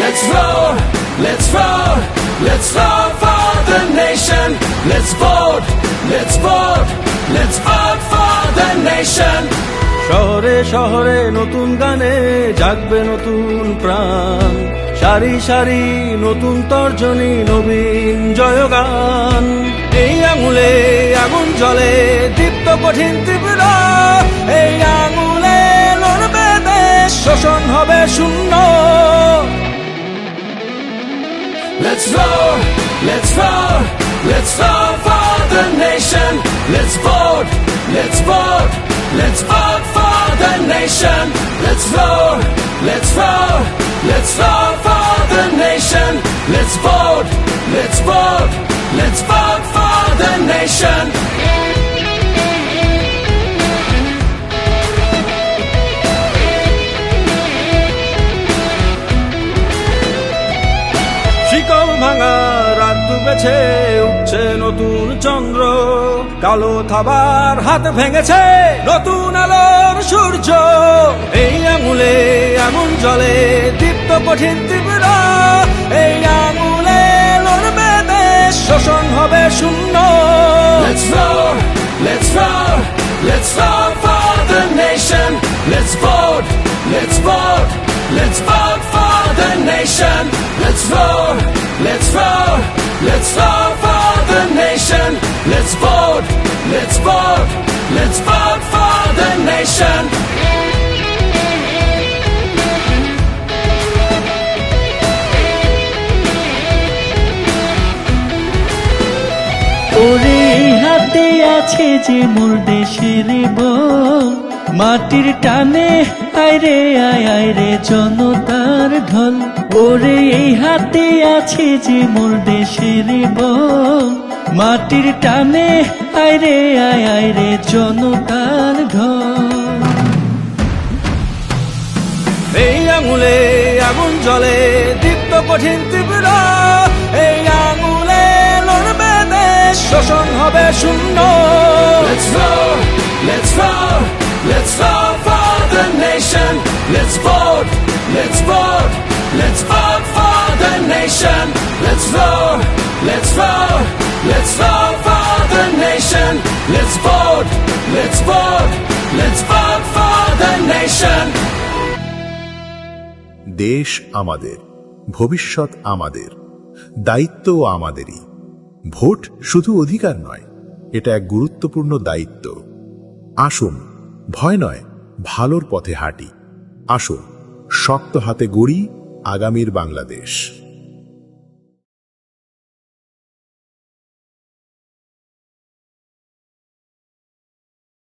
Let's roar, let's roar, let's roar for the nation. Let's vote, let's vote, let's vote for the nation. শহরে শহরে নতুন গানে জাগবে নতুন প্রাণ, সারি সারি নতুন তর্জনী, নবীন জয়গান। এই আঙুলে আগুন জ্বলে, দীপ্ত কঠিন তীব্র, এই আঙুলে লড়বে দেশ, শোষণ হবে শূন্য। Let's roar, let's roar, let's roar for the nation. Let's vote, let's vote, let's vote for the nation. Let's roar, let's roar, let's roar for the nation. Let's vote, let's vote, let's vote for the nation. শিকল ভাঙা রাত ডুবেছে, উঠছে নতুন চন্দ্র, কালো থাবার হাত ভেঙেছে নতুন আলোর সূর্য। এই আঙুলে আগুন জ্বলে, দীপ্ত কঠিন তীব্র, এই আঙুলে লড়বে দেশ, শোষণ হবে শূন্য। Let's roar, let's roar, let's roar for the nation. Let's vote, let's vote, let's vote for the nation. Let's roar, let's roar, let's roar for the nation. Let's vote, let's vote, let's vote for the nation. ওরে হাতে আছে যে মোর দেশের বল, মাটির টানে আইরে আয় আইরে জনতার ঢল। ওরে এই হাতে আছে যে মোর দেশের বল, মাটির টানে আইরে আয় আইরে জনতার ঢল। এই আঙুলে আগুন জ্বলে, দীপ্ত কঠিন তীব্র, এই আঙুলে লড়বে দেশ, শোষণ হবে শূন্য। Let's roar, let's roar, let's roar for the nation. Let's vote, let's vote, let's vote for the nation. Let's roar, let's roar, let's roar for the nation. Let's vote, let's vote, let's vote for the nation. দেশ আমাদের, ভবিষ্যৎ আমাদের, দায়িত্ব আমাদেরই। Vote শুধু অধিকার নয়, এটা এক গুরুত্বপূর্ণ দায়িত্ব। আসুন, ভয় নয়, ভালোর পথে হাঁটি। আসুন, শক্ত হাতে গড়ি আগামীর বাংলাদেশ।